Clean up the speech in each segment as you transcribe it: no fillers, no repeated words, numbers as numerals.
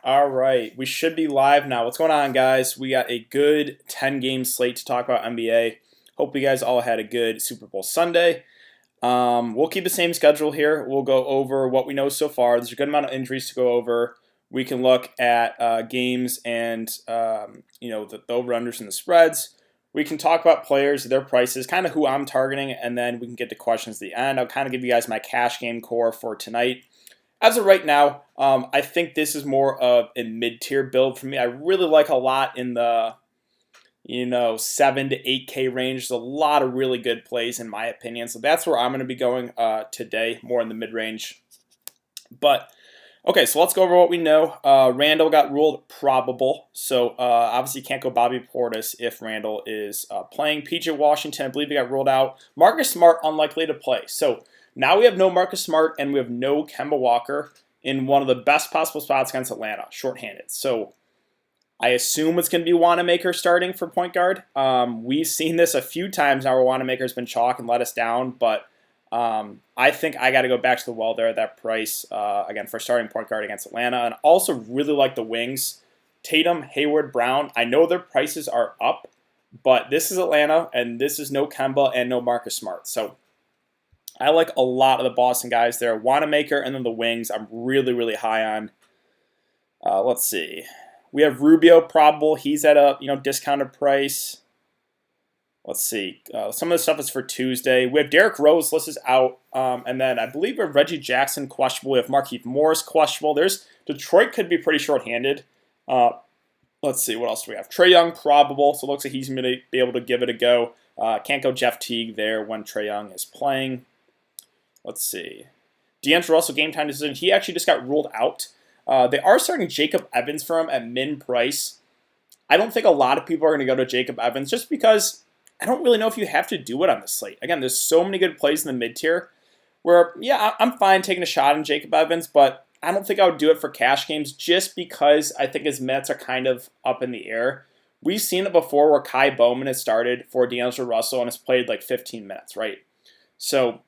All right, we should be live now. What's going on, guys? We got a good 10-game slate to talk about NBA. Hope you guys all had a good Super Bowl Sunday. We'll keep the same schedule here. We'll go over what we know so far. There's a good amount of injuries to go over. We can look at games and the over-unders and the spreads. We can talk about players, their prices, kind of who I'm targeting, and then we can get to questions at the end. I'll kind of give you guys my cash game core for tonight. As of right now, I think this is more of a mid-tier build for me. I really like a lot in the 7 to 8K range. There's a lot of really good plays in my opinion. So that's where I'm going to be going today, more in the mid-range. But okay, so let's go over what we know. Randall got ruled probable. So obviously you can't go Bobby Portis if Randall is playing. PJ Washington, I believe he got ruled out. Marcus Smart, unlikely to play. So now we have no Marcus Smart and we have no Kemba Walker in one of the best possible spots against Atlanta, shorthanded. So I assume it's going to be Wanamaker starting for point guard. We've seen this a few times now where Wanamaker's been chalk and let us down, but I think I got to go back to the well there at that price, again, for starting point guard against Atlanta. And also really like the wings. Tatum, Hayward, Brown. I know their prices are up, but this is Atlanta, and this is no Kemba and no Marcus Smart. So I like a lot of the Boston guys there. Wanamaker and then the wings I'm really, really high on. Let's see. We have Rubio probable. He's at a discounted price. Let's see. Some of the stuff is for Tuesday. We have Derrick Rose listed out. And then I believe we have Reggie Jackson questionable. We have Markieff Morris questionable. Detroit could be pretty shorthanded. Let's see. What else do we have? Trae Young probable. So it looks like he's going to be able to give it a go. Can't go Jeff Teague there when Trae Young is playing. Let's see. D'Angelo Russell game time decision. He actually just got ruled out. They are starting Jacob Evans for him at min price. I don't think a lot of people are going to go to Jacob Evans just because I don't really know if you have to do it on the slate. Again, there's so many good plays in the mid-tier where, yeah, I'm fine taking a shot on Jacob Evans, but I don't think I would do it for cash games just because I think his minutes are kind of up in the air. We've seen it before where Kai Bowman has started for D'Angelo Russell and has played like 15 minutes, right? So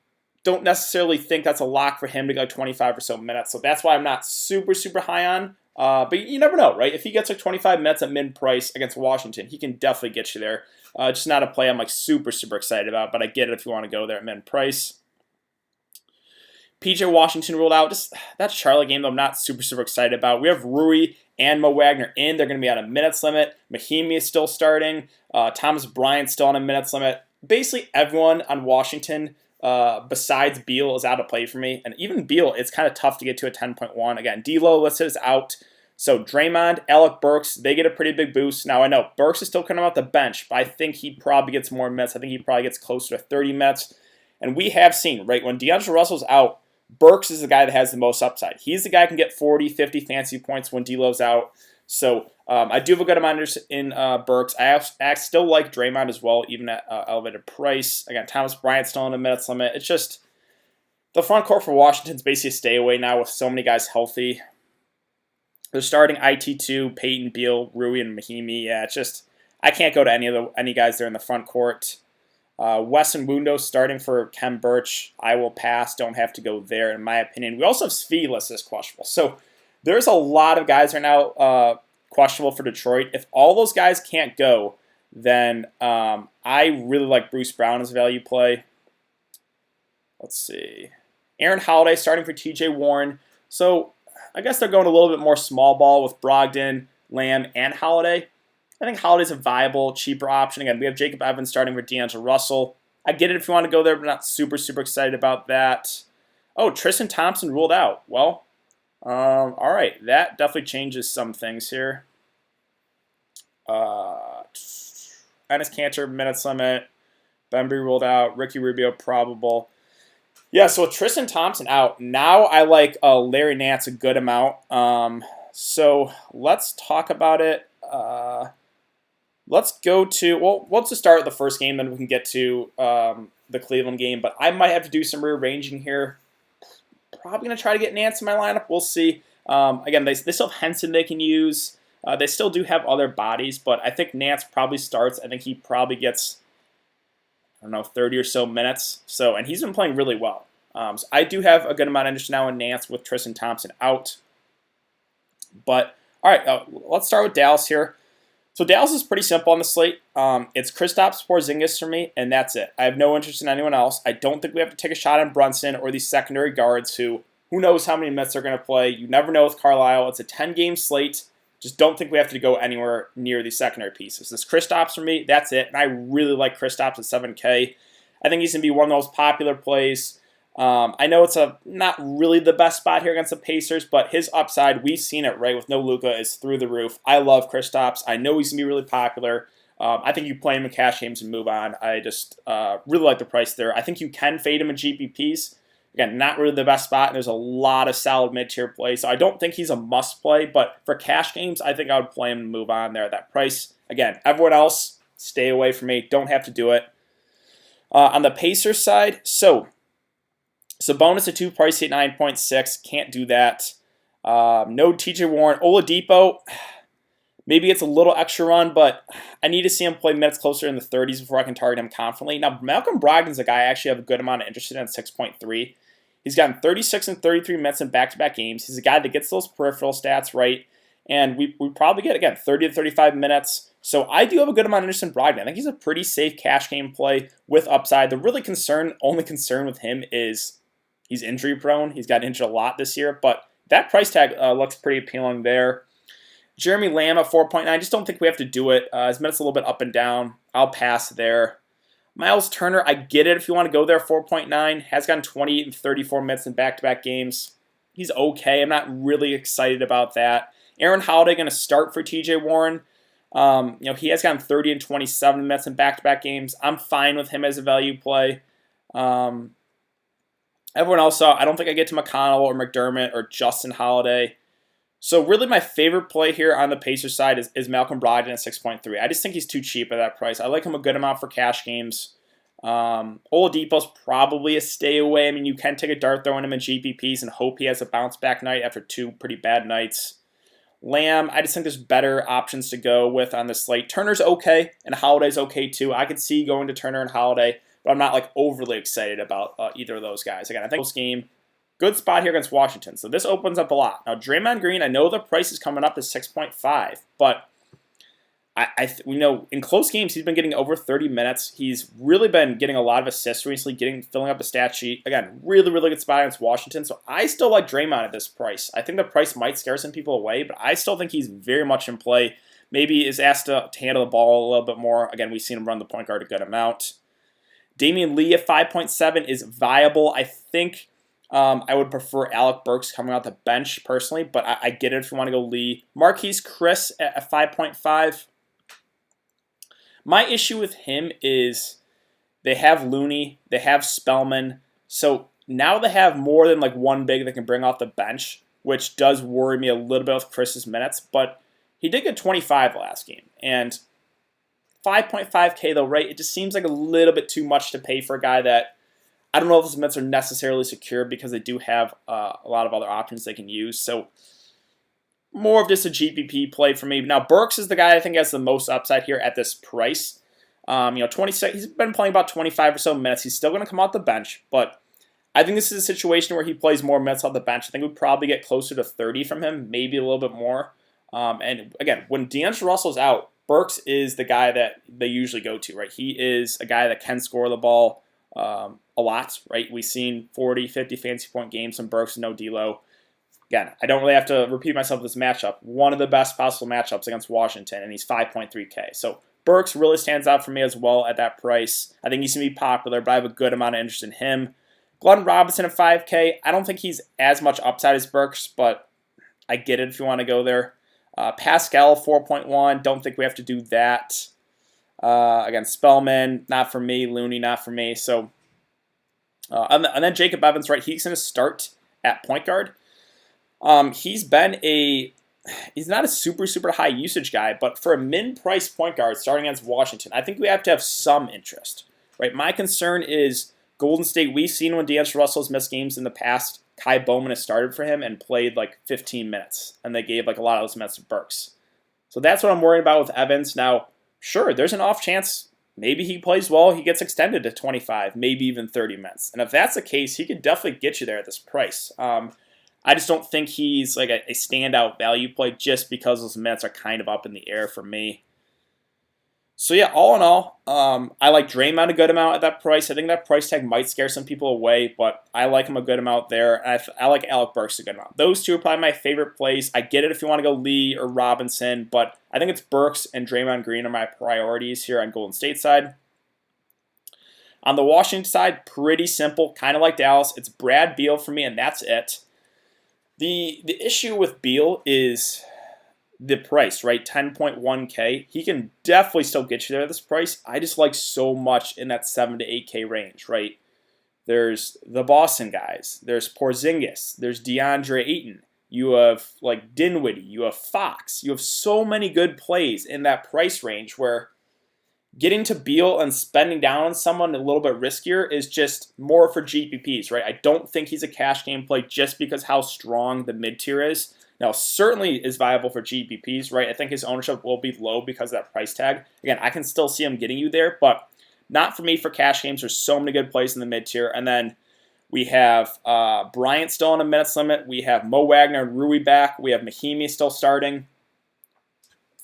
don't necessarily think that's a lock for him to go 25 or so minutes. So that's why I'm not super, super high on. But you never know, right? If he gets like 25 minutes at mid-price against Washington, he can definitely get you there. Just not a play I'm like super, super excited about, but I get it if you want to go there at mid-price. PJ Washington ruled out. Just that Charlotte game, though, I'm not super, super excited about. We have Rui and Mo Wagner in. They're going to be on a minutes limit. Mahimi is still starting. Thomas Bryant's still on a minutes limit. Basically, everyone on Washington besides Beal is out of play for me. And even Beal, it's kind of tough to get to a 10.1. Again, D'Lo listed is out. So Draymond, Alec Burks, they get a pretty big boost. Now I know Burks is still coming off the bench, but I think he probably gets more minutes. I think he probably gets closer to 30 minutes. And we have seen, right, when D'Angelo Russell's out, Burks is the guy that has the most upside. He's the guy who can get 40, 50 fantasy points when D'Lo's out. So I do have a good amount in Burks. I still like Draymond as well, even at elevated price. Again, Thomas Bryant still on a minutes limit. It's just the front court for Washington's basically a stay away now with so many guys healthy. They're starting IT2, Peyton, Beal, Rui, and Mahimi. Yeah, it's just I can't go to any guys there in the front court. Wesson Wundo starting for Kem Birch. I will pass. Don't have to go there, in my opinion. We also have Svi listed as questionable. So there's a lot of guys right now questionable for Detroit. If all those guys can't go, then I really like Bruce Brown as a value play. Let's see. Aaron Holiday starting for TJ Warren. So I guess they're going a little bit more small ball with Brogdon, Lamb, and Holiday. I think Holiday's a viable, cheaper option. Again, we have Jacob Evans starting for D'Angelo Russell. I get it if you want to go there, but not super, super excited about that. Oh, Tristan Thompson ruled out. Well, all right. That definitely changes some things here. Enes Kanter, minutes limit. Bembry ruled out. Ricky Rubio, probable. Yeah, so with Tristan Thompson out, now I like Larry Nance a good amount. So let's talk about it. Let's go to, well, let's just start with the first game, then we can get to the Cleveland game. But I might have to do some rearranging here. Probably going to try to get Nance in my lineup. We'll see. Again, they still have Henson they can use. They still do have other bodies, but I think Nance probably starts. I think he probably gets, 30 or so minutes. So, and he's been playing really well. So I do have a good amount of interest now in Nance with Tristan Thompson out. But All right, let's start with Dallas here. So Dallas is pretty simple on the slate. It's Kristaps Porzingis for me, and that's it. I have no interest in anyone else. I don't think we have to take a shot on Brunson or these secondary guards who knows how many minutes they're going to play. You never know with Carlisle. It's a 10-game slate. Just don't think we have to go anywhere near these secondary pieces. This Kristaps for me, that's it. And I really like Kristaps at 7K. I think he's going to be one of the most popular plays. I know it's not really the best spot here against the Pacers, but his upside, we've seen it, right, with no Luka, is through the roof. I love Kristaps. I know he's going to be really popular. I think you play him in cash games and move on. I just really like the price there. I think you can fade him in GPPs. Again, not really the best spot, and there's a lot of solid mid-tier plays. So I don't think he's a must-play, but for cash games, I think I would play him and move on there at that price. Again, everyone else, stay away from me. Don't have to do it. On the Pacers side, so Sabonis at 2, pricey at 9.6. Can't do that. No TJ Warren. Oladipo, maybe it's a little extra run, but I need to see him play minutes closer in the 30s before I can target him confidently. Now, Malcolm Brogdon's a guy I actually have a good amount of interest in at 6.3. He's gotten 36 and 33 minutes in back-to-back games. He's a guy that gets those peripheral stats right, and we probably get, again, 30 to 35 minutes. So I do have a good amount of interest in Brogdon. I think he's a pretty safe cash game play with upside. The really only concern with him is he's injury-prone. He's got injured a lot this year, but that price tag looks pretty appealing there. Jeremy Lamb at 4.9. I just don't think we have to do it. His minutes a little bit up and down. I'll pass there. Miles Turner, I get it if you want to go there, 4.9. Has gotten 28 and 34 minutes in back-to-back games. He's okay. I'm not really excited about that. Aaron Holiday going to start for TJ Warren. He has gotten 30 and 27 minutes in back-to-back games. I'm fine with him as a value play. Everyone else, I don't think I get to McConnell or McDermott or Justin Holiday. So really my favorite play here on the Pacers side is Malcolm Brogdon at 6.3. I just think he's too cheap at that price. I like him a good amount for cash games. Oladipo's probably a stay away. I mean, you can take a dart throw in him in GPPs and hope he has a bounce back night after 2 pretty bad nights. Lamb, I just think there's better options to go with on the slate. Turner's okay, and Holiday's okay too. I could see going to Turner and Holiday, but I'm not like overly excited about either of those guys. Again, I think this game, good spot here against Washington. So this opens up a lot. Now, Draymond Green, I know the price is coming up to 6.5, but we know in close games he's been getting over 30 minutes. He's really been getting a lot of assists recently, filling up the stat sheet. Again, really, really good spot against Washington. So I still like Draymond at this price. I think the price might scare some people away, but I still think he's very much in play. Maybe is asked to handle the ball a little bit more. Again, we've seen him run the point guard a good amount. Damian Lee at 5.7 is viable. I think I would prefer Alec Burks coming out the bench personally, but I get it if you want to go Lee. Marquise Chris at 5.5. My issue with him is they have Looney, they have Spellman, so now they have more than like one big that can bring off the bench, which does worry me a little bit with Chris's minutes, but he did get 25 last game, and 5.5K though, right? It just seems like a little bit too much to pay for a guy that I don't know if his minutes are necessarily secure because they do have a lot of other options they can use, so more of just a GPP play for me. Now, Burks is the guy I think has the most upside here at this price. 26. He's been playing about 25 or so minutes. He's still going to come off the bench, but I think this is a situation where he plays more minutes off the bench. I think we'd probably get closer to 30 from him, maybe a little bit more. And again, when D'Angelo Russell's out, Burks is the guy that they usually go to, right? He is a guy that can score the ball a lot, right? We've seen 40, 50 fantasy point games from Burks and no D'Lo. Again, I don't really have to repeat myself with this matchup. One of the best possible matchups against Washington, and he's 5.3K. So Burks really stands out for me as well at that price. I think he's going to be popular, but I have a good amount of interest in him. Glenn Robinson at 5K. I don't think he's as much upside as Burks, but I get it if you want to go there. Pascal, 4.1. Don't think we have to do that. Again, Spellman, not for me. Looney, not for me. So, and then Jacob Evans, right? He's going to start at point guard. He's not a super high usage guy, but for a min-price point guard starting against Washington, I think we have to have some interest, right? My concern is Golden State. We've seen when D'Angelo Russell's missed games in the past, Kai Bowman has started for him and played like 15 minutes, and they gave like a lot of those minutes to Burks. So that's what I'm worried about with Evans. Now, sure, there's an off chance maybe he plays well, he gets extended to 25, maybe even 30 minutes. And if that's the case, he could definitely get you there at this price. I just don't think he's like a standout value play just because those minutes are kind of up in the air for me. So yeah, all in all, I like Draymond a good amount at that price. I think that price tag might scare some people away, but I like him a good amount there. I like Alec Burks a good amount. Those two are probably my favorite plays. I get it if you want to go Lee or Robinson, but I think it's Burks and Draymond Green are my priorities here on Golden State side. On the Washington side, pretty simple, kind of like Dallas. It's Brad Beal for me, and that's it. The issue with Beal is the price, right? 10.1K. He can definitely still get you there at this price. I just like so much in that 7 to 8K range, right? There's the Boston guys. There's Porzingis. There's DeAndre Ayton. You have like Dinwiddie. You have Fox. You have so many good plays in that price range where getting to Beal and spending down on someone a little bit riskier is just more for GPPs, right? I don't think he's a cash game play just because how strong the mid-tier is. Now, certainly is viable for GPPs, right? I think his ownership will be low because of that price tag. Again, I can still see him getting you there, but not for me for cash games. There's so many good plays in the mid-tier. And then we have Bryant still on a minutes limit. We have Mo Wagner and Rui back. We have Mahimi still starting.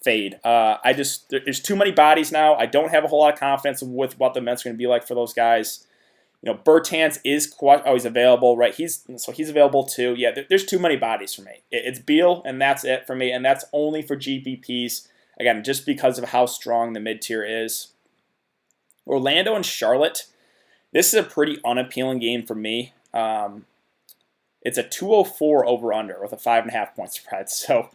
Fade. There's too many bodies now. I don't have a whole lot of confidence with what the minutes are going to be like for those guys. Bertans is he's available, right? He's available too. Yeah, there's too many bodies for me. It's Beal, and that's it for me, and that's only for GPPs. Again, just because of how strong the mid-tier is. Orlando and Charlotte. This is a pretty unappealing game for me. It's a 204 over-under with a 5.5 point spread. So,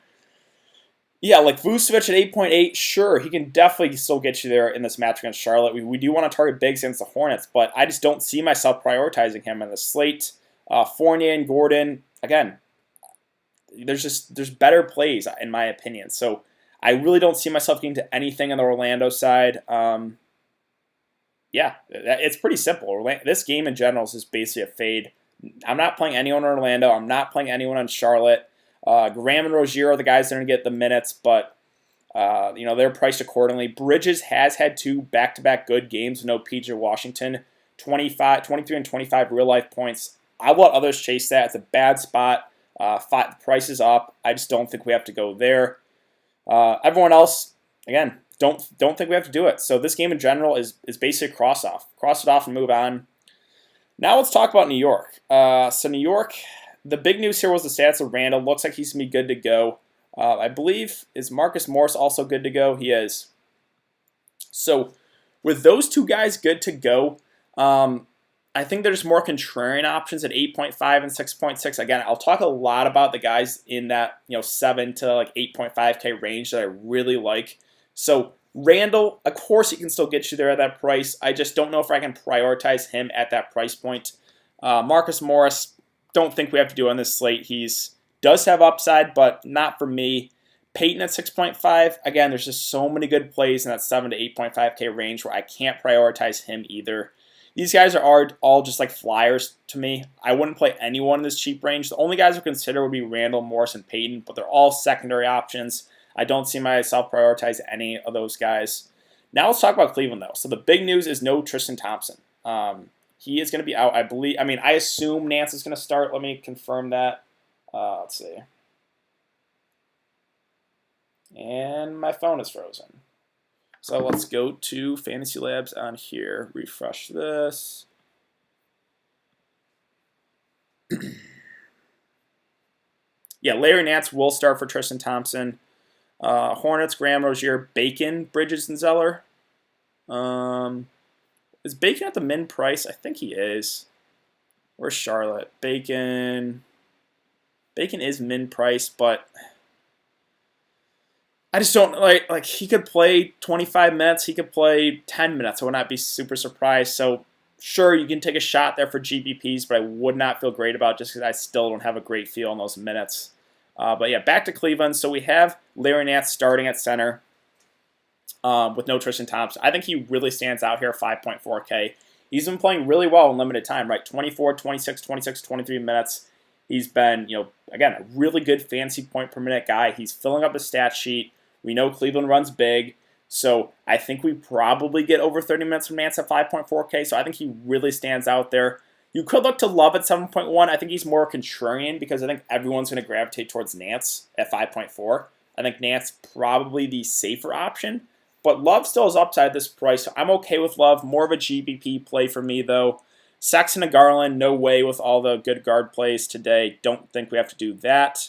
yeah, like Vucevic at 8.8, sure, he can definitely still get you there in this match against Charlotte. We do want to target bigs against the Hornets, but I just don't see myself prioritizing him in the slate. Fournier and Gordon, again, there's better plays in my opinion. So I really don't see myself getting to anything on the Orlando side. Yeah, it's pretty simple. This game in general is just basically a fade. I'm not playing anyone in Orlando. I'm not playing anyone on Charlotte. Graham and Rozier are the guys that are going to get the minutes, but they're priced accordingly. Bridges has had 2 back-to-back good games. No PJ Washington, 23 and 25 real-life points. I let others chase that. It's a bad spot. Price is up. I just don't think we have to go there. Everyone else, again, don't think we have to do it. So this game in general is basically a cross-off. Cross it off and move on. Now let's talk about New York. So New York, the big news here was the stats of Randall. Looks like he's going to be good to go. I believe, is Marcus Morris also good to go? He is. So with those two guys good to go, I think there's more contrarian options at 8.5 and 6.6. Again, I'll talk a lot about the guys in that 7 to like 8.5K range that I really like. So Randall, of course, he can still get you there at that price. I just don't know if I can prioritize him at that price point. Marcus Morris, don't think we have to do on this slate. He's does have upside, but not for me. Peyton at 6.5. Again, there's just so many good plays in that 7 to 8.5K range where I can't prioritize him either. These guys are all just like flyers to me. I wouldn't play anyone in this cheap range. The only guys I would consider would be Randall, Morris, and Peyton, but they're all secondary options. I don't see myself prioritize any of those guys. Now let's talk about Cleveland, though. So the big news is no Tristan Thompson. He is going to be out, I believe. I assume Nance is going to start. Let me confirm that. Let's see. And my phone is frozen. So let's go to Fantasy Labs on here. Refresh this. Yeah, Larry Nance will start for Tristan Thompson. Hornets, Graham, Rozier, Bacon, Bridges, and Zeller. Is Bacon at the min price? I think he is. Where's Charlotte? Bacon is min price, but I just don't like he could play 25 minutes, he could play 10 minutes. I would not be super surprised. So sure, you can take a shot there for GPPs, but I would not feel great about it just because I still don't have a great feel on those minutes. But yeah, back to Cleveland. So we have Larry Nance starting at center with no Tristan Thompson. I think he really stands out here, 5.4K. He's been playing really well in limited time, right? 24, 26, 26, 23 minutes. He's been, again, a really good fantasy point per minute guy. He's filling up the stat sheet. We know Cleveland runs big. So I think we probably get over 30 minutes from Nance at 5.4K. So I think he really stands out there. You could look to Love at 7.1. I think he's more contrarian because I think everyone's going to gravitate towards Nance at 5.4. I think Nance probably the safer option, but Love still is upside this price, so I'm okay with Love. More of a GPP play for me, though. Sexton and Garland, no way with all the good guard plays today. Don't think we have to do that.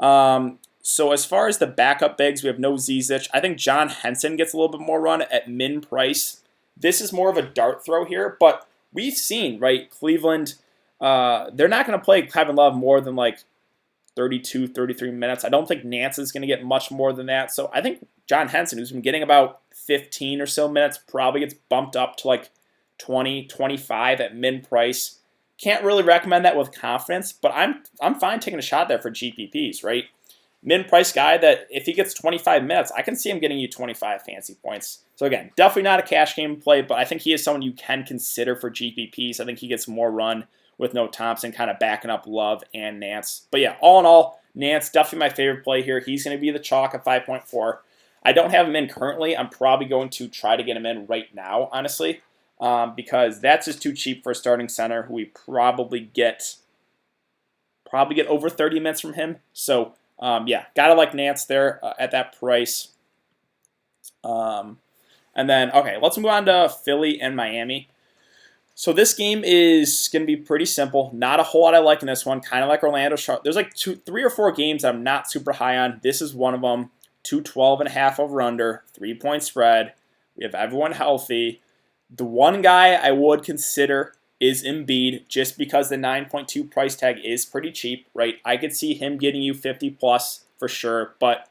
So as far as the backup bigs, we have no Zizic. I think John Henson gets a little bit more run at min price. This is more of a dart throw here, but we've seen, right, Cleveland, they're not going to play Kevin Love more than like 32, 33 minutes. I don't think Nance is going to get much more than that. So I think John Henson, who's been getting about 15 or so minutes, probably gets bumped up to like 20, 25 at min price. Can't really recommend that with confidence, but I'm fine taking a shot there for GPPs, right? Min price guy that if he gets 25 minutes, I can see him getting you 25 fancy points. So again, definitely not a cash game play, but I think he is someone you can consider for GPPs. I think he gets more run with no Thompson kind of backing up Love and Nance. But yeah, all in all, Nance, definitely my favorite play here. He's going to be the chalk at 5.4. I don't have him in currently. I'm probably going to try to get him in right now, honestly, because that's just too cheap for a starting center who we probably get over 30 minutes from him. So yeah, gotta like Nance there at that price. And then, okay, let's move on to Philly and Miami. So this game is going to be pretty simple. Not a whole lot I like in this one. Kind of like Orlando. There's like 3 or 4 games that I'm not super high on. This is one of them. 212.5 over under, 3-point spread. We have everyone healthy. The one guy I would consider is Embiid, just because the 9.2 price tag is pretty cheap, right? I could see him getting you 50 plus for sure, but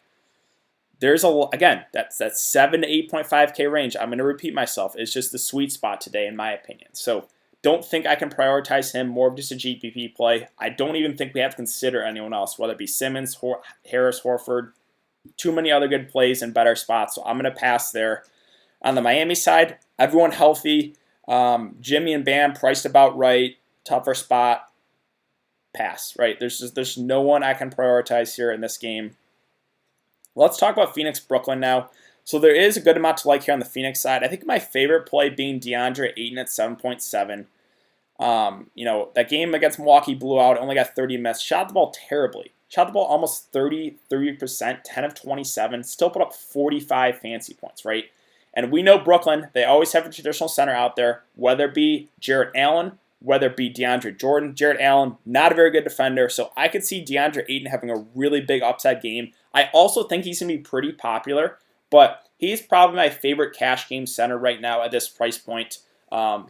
there's again, that's 7 to 8.5K range. I'm going to repeat myself. It's just the sweet spot today, in my opinion. So don't think I can prioritize him, more of just a GPP play. I don't even think we have to consider anyone else, whether it be Simmons, Harris, Horford. Too many other good plays and better spots, so I'm going to pass there. On the Miami side, everyone healthy. Jimmy and Bam priced about right. Tougher spot. Pass, right? There's no one I can prioritize here in this game. Let's talk about Phoenix, Brooklyn now. So there is a good amount to like here on the Phoenix side. I think my favorite play being DeAndre Ayton at 7.7. That game against Milwaukee blew out. Only got 30 minutes. Shot the ball terribly. Shot the ball almost 30%, 10 of 27. Still put up 45 fancy points, right? And we know Brooklyn, they always have a traditional center out there, whether it be Jarrett Allen, whether it be DeAndre Jordan. Jarrett Allen, not a very good defender, so I could see DeAndre Ayton having a really big upside game. I also think he's going to be pretty popular, but he's probably my favorite cash game center right now at this price point.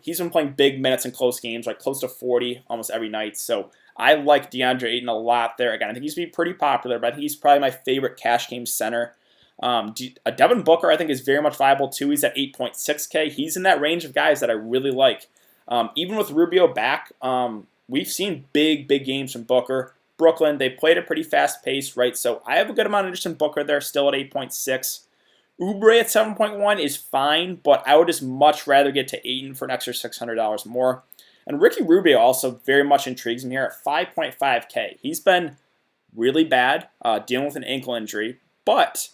He's been playing big minutes in close games, like close to 40 almost every night, so I like DeAndre Ayton a lot there. Again, I think he's going to be pretty popular, but I think he's probably my favorite cash game center. Devin Booker, I think, is very much viable too. He's at 8.6K. He's in that range of guys that I really like. Even with Rubio back, we've seen big games from Booker. Brooklyn, they played a pretty fast pace, right? So I have a good amount of interest in Booker there, still at 8.6. Oubre at 7.1 is fine, but I would just much rather get to Ayton for an extra $600 more. And Ricky Rubio also very much intrigues me here at 5.5K. He's been really bad, dealing with an ankle injury, but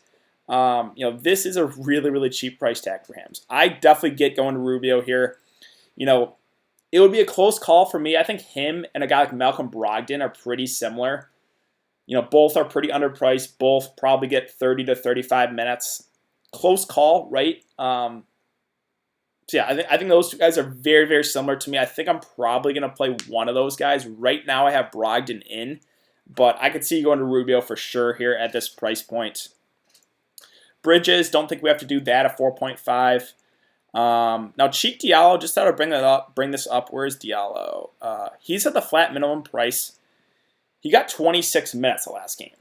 this is a really cheap price tag for him. So I definitely get going to Rubio here. It would be a close call for me. I think him and a guy like Malcolm Brogdon are pretty similar. Both are pretty underpriced. Both probably get 30 to 35 minutes. Close call, right? So yeah, I think those two guys are very similar to me. I think I'm probably going to play one of those guys. Right now I have Brogdon in, but I could see you going to Rubio for sure here at this price point. Bridges, don't think we have to do that at 4.5. Now Cheek Diallo, just thought I'd bring this up. Where is Diallo? He's at the flat minimum price. He got 26 minutes the last game.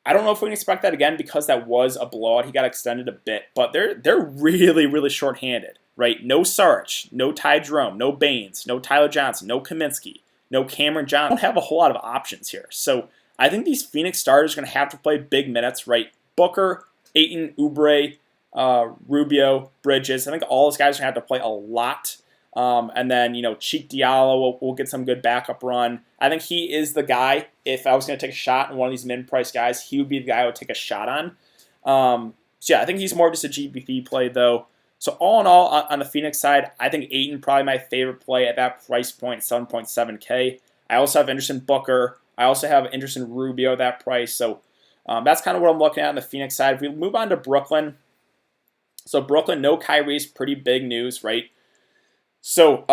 I don't know if we can expect that again because that was a blowout. He got extended a bit, but they're really short-handed, right? No Saric, no Ty Jerome, no Baines, no Tyler Johnson, no Kaminsky, no Cameron Johnson. Don't have a whole lot of options here. So I think these Phoenix starters are going to have to play big minutes, right? Booker, Ayton, Oubre, Rubio, Bridges. I think all those guys are going to have to play a lot. And then, Cheek Diallo will get some good backup run. I think he is the guy. If I was going to take a shot on one of these mid-price guys, he would be the guy I would take a shot on. So yeah, I think he's more just a GPP play, though. So all in all, on the Phoenix side, I think Ayton probably my favorite play at that price point, 7.7K. I also have interest in Booker. I also have interest in Rubio at that price. So that's kind of what I'm looking at on the Phoenix side. If we move on to Brooklyn, so Brooklyn, no Kyrie is pretty big news, right? So,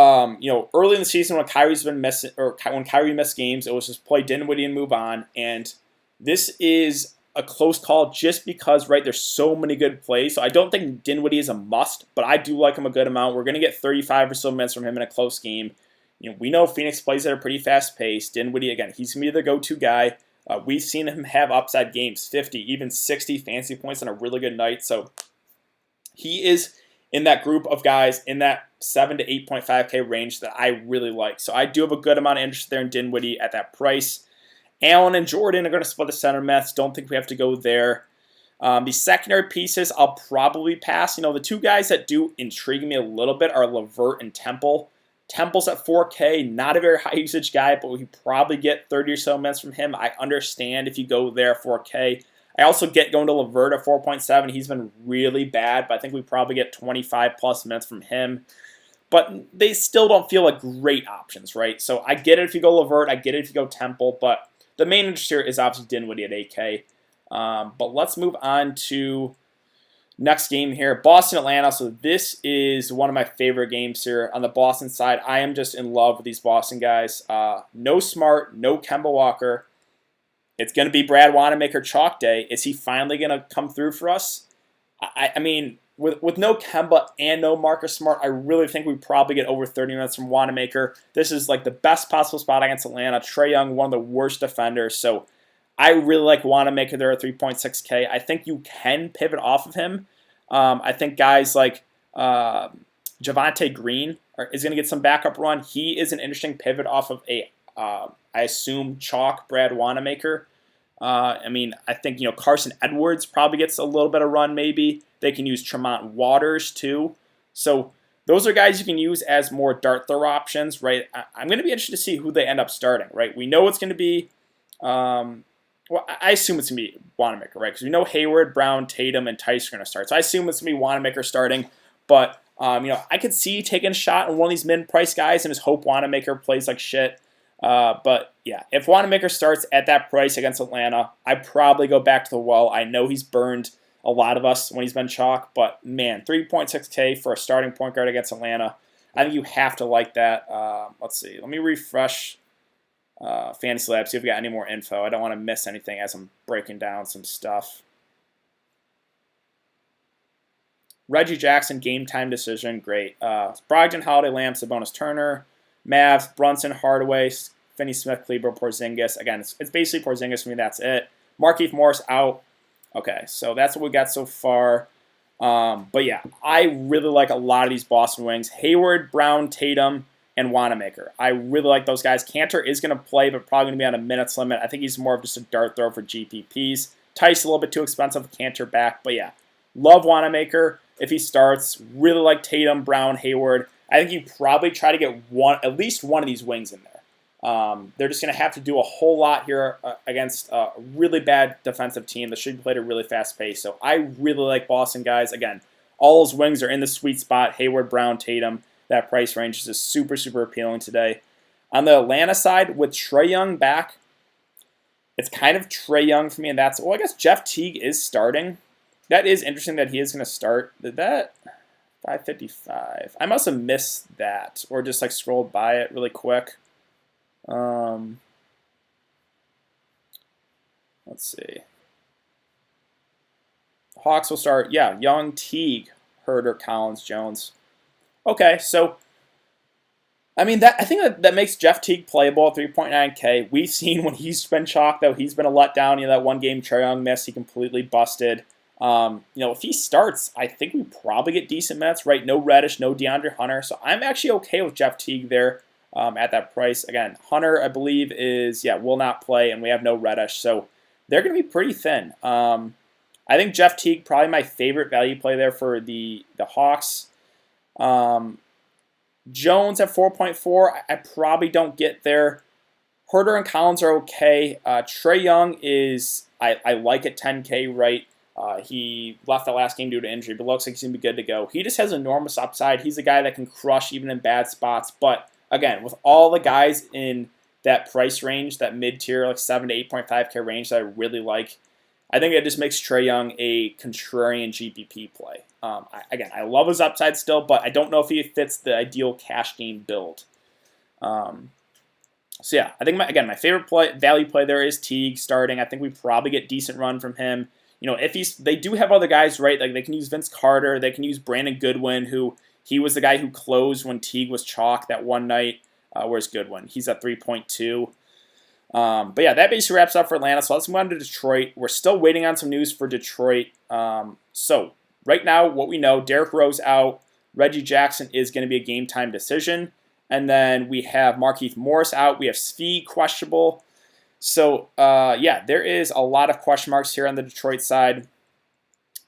early in the season when Kyrie's been missing, or when Kyrie missed games, it was just play Dinwiddie and move on. And this is a close call just because, right, there's so many good plays. So I don't think Dinwiddie is a must, but I do like him a good amount. We're going to get 35 or so minutes from him in a close game. We know Phoenix plays at a pretty fast pace. Dinwiddie, again, he's going to be the go-to guy. We've seen him have upside games, 50, even 60 fantasy points on a really good night. So he is in that group of guys in that 7 to 8.5K range that I really like. So I do have a good amount of interest there in Dinwiddie at that price. Allen and Jordan are going to split the center mess. Don't think we have to go there. The secondary pieces, I'll probably pass. The two guys that do intrigue me a little bit are LeVert and Temple. Temple's at 4K, not a very high usage guy, but we probably get 30 or so minutes from him. I understand if you go there 4K. I also get going to LeVert at 4.7. He's been really bad, but I think we probably get 25 plus minutes from him. But they still don't feel like great options, right? So I get it if you go LeVert. I get it if you go Temple. But the main interest here is obviously Dinwiddie at 8K. But let's move on to next game here. Boston-Atlanta. So this is one of my favorite games here. On the Boston side, I am just in love with these Boston guys. No Smart, no Kemba Walker. It's going to be Brad Wanamaker chalk day. Is he finally going to come through for us? I mean, with no Kemba and no Marcus Smart, I really think we probably get over 30 minutes from Wanamaker. This is like the best possible spot against Atlanta. Trae Young, one of the worst defenders. So I really like Wanamaker there at 3.6K. I think you can pivot off of him. I think guys like Javonte Green is going to get some backup run. He is an interesting pivot off of I assume chalk Brad Wanamaker. I think Carson Edwards probably gets a little bit of run. Maybe they can use Tremont Waters too. So those are guys you can use as more dart throw options, right? I'm going to be interested to see who they end up starting, right? We know it's going to be. I assume it's going to be Wanamaker, right? Because we know Hayward, Brown, Tatum, and Tice are going to start. So I assume it's going to be Wanamaker starting. But I could see taking a shot on one of these mid-price guys and just hope Wanamaker plays like shit. But yeah, if Wanamaker starts at that price against Atlanta, I'd probably go back to the well. I know he's burned a lot of us when he's been chalk, but man, 3.6K for a starting point guard against Atlanta, I think you have to like that. Let's see. Let me refresh Fantasy Lab, see if we got any more info. I don't want to miss anything as I'm breaking down some stuff. Reggie Jackson, game time decision, great. Brogdon, Holiday, Lamb, Sabonis, Turner. Mavs, Brunson, Hardaway, Finney-Smith, Kleber, Porzingis. Again, it's basically Porzingis for me. That's it. Markieff Morris out. Okay, so that's what we got so far. But yeah, I really like a lot of these Boston wings. Hayward, Brown, Tatum, and Wanamaker. I really like those guys. Cantor is going to play, but probably going to be on a minutes limit. I think he's more of just a dart throw for GPPs. Tice a little bit too expensive. Cantor back. But yeah, love Wanamaker if he starts. Really like Tatum, Brown, Hayward. I think you probably try to get at least one of these wings in there. They're just going to have to do a whole lot here against a really bad defensive team that should be played at a really fast pace. So I really like Boston guys. Again, all those wings are in the sweet spot. Hayward, Brown, Tatum. That price range is just super, super appealing today. On the Atlanta side, with Trae Young back, it's kind of Trae Young for me, and that's, well, I guess Jeff Teague is starting. That is interesting that he is going to start. Did that... 555. I must have missed that or just like scrolled by it really quick. Let's see. Hawks will start. Yeah, Young, Teague, Herder, Collins, Jones. Okay, so I mean I think that makes Jeff Teague playable at 3.9K. We've seen when he's been chalked though, he's been a letdown. That one game Trae Young missed, he completely busted. If he starts, I think we probably get decent minutes, right? No Reddish, no DeAndre Hunter. So I'm actually okay with Jeff Teague there at that price. Again, Hunter, I believe, will not play, and we have no Reddish. So they're going to be pretty thin. I think Jeff Teague, probably my favorite value play there for the Hawks. Jones at 4.4, I probably don't get there. Herder and Collins are okay. Trae Young is, I like at 10K, right? He left the last game due to injury, but looks like he's going to be good to go. He just has enormous upside. He's a guy that can crush even in bad spots. But again, with all the guys in that price range, that mid-tier, like 7 to 8.5K range that I really like, I think it just makes Trae Young a contrarian GPP play. I love his upside still, but I don't know if he fits the ideal cash game build. So yeah, I think my favorite value play there is Teague starting. I think we probably get decent run from him. If they do have other guys, right? Like they can use Vince Carter, they can use Brandon Goodwin, who he was the guy who closed when Teague was chalk that one night. Where's Goodwin? He's at 3.2. But yeah, that basically wraps up for Atlanta. So let's move on to Detroit. We're still waiting on some news for Detroit. So right now, what we know, Derrick Rose out. Reggie Jackson is going to be a game time decision. And then we have Markieff Morris out. We have Svi questionable. So, yeah, there is a lot of question marks here on the Detroit side.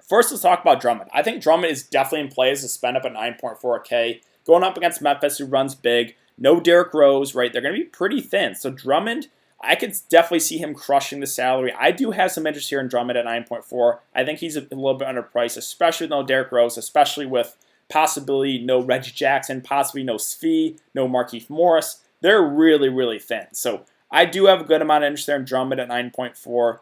First, let's talk about Drummond. I think Drummond is definitely in play as a spend up at 9.4K. Going up against Memphis, who runs big. No Derrick Rose, right? They're going to be pretty thin. So Drummond, I could definitely see him crushing the salary. I do have some interest here in Drummond at 9.4. I think he's a little bit underpriced, especially with no Derrick Rose, especially with possibly no Reggie Jackson, possibly no Svi, no Markieff Morris. They're really, really thin. So I do have a good amount of interest there in Drummond at 9.4.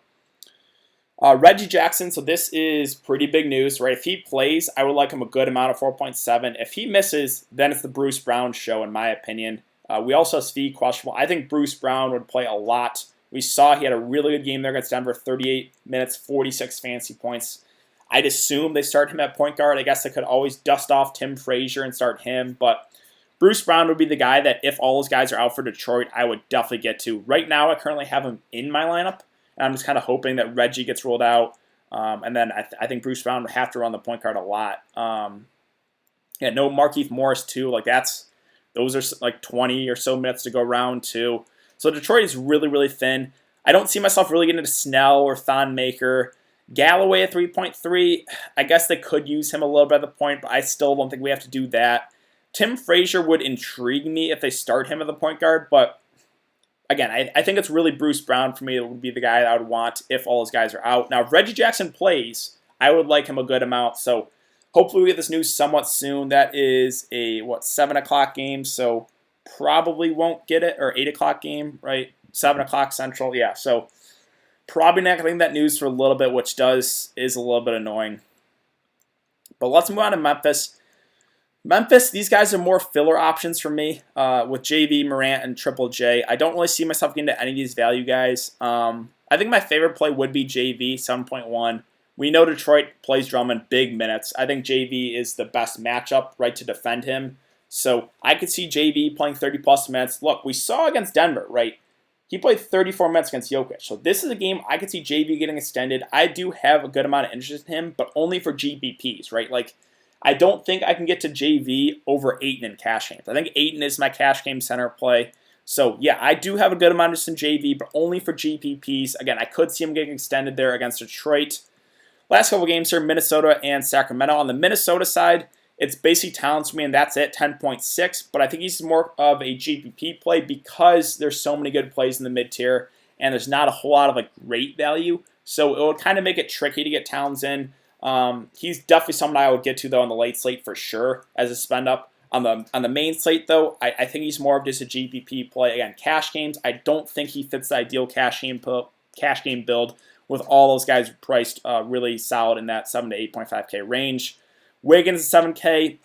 Reggie Jackson, so this is pretty big news, right? If he plays, I would like him a good amount of 4.7. If he misses, then it's the Bruce Brown show, in my opinion. We also have Svi questionable. I think Bruce Brown would play a lot. We saw he had a really good game there against Denver, 38 minutes, 46 fantasy points. I'd assume they start him at point guard. I guess they could always dust off Tim Frazier and start him, but Bruce Brown would be the guy that if all those guys are out for Detroit, I would definitely get to. Right now, I currently have him in my lineup, and I'm just kind of hoping that Reggie gets rolled out, and then I think Bruce Brown would have to run the point guard a lot. Yeah, no Markieff Morris too. Like those are like 20 or so minutes to go around too. So Detroit is really, really thin. I don't see myself really getting into Snell or Thon Maker. Galloway at 3.3, I guess they could use him a little bit at the point, but I still don't think we have to do that. Tim Frazier would intrigue me if they start him at the point guard, but again, I think it's really Bruce Brown for me that would be the guy that I would want if all those guys are out. Now, if Reggie Jackson plays, I would like him a good amount, so hopefully we get this news somewhat soon. That is a, 7 o'clock game, so probably won't get it, or 8 o'clock game, right? 7 o'clock Central, yeah, so probably not getting that news for a little bit, which is a little bit annoying. But let's move on to Memphis. Memphis, these guys are more filler options for me with JV, Morant, and Triple J. I don't really see myself getting to any of these value guys. I think my favorite play would be JV, 7.1. We know Detroit plays Drummond big minutes. I think JV is the best matchup, right, to defend him. So I could see JV playing 30-plus minutes. Look, we saw against Denver, right? He played 34 minutes against Jokic. So this is a game I could see JV getting extended. I do have a good amount of interest in him, but only for GPPs, right? Like, I don't think I can get to JV over Ayton in cash games. I think Ayton is my cash game center play. So, yeah, I do have a good amount of interest in JV, but only for GPPs. Again, I could see him getting extended there against Detroit. Last couple games here, Minnesota and Sacramento. On the Minnesota side, it's basically Towns for me, and that's it, 10.6. But I think he's more of a GPP play because there's so many good plays in the mid-tier, and there's not a whole lot of like great value. So it would kind of make it tricky to get Towns in. He's definitely someone I would get to, though, on the late slate for sure as a spend-up. On the main slate, though, I think he's more of just a GPP play. Again, cash games, I don't think he fits the ideal cash game build with all those guys priced really solid in that 7 to 8.5K range. Wiggins at 7K,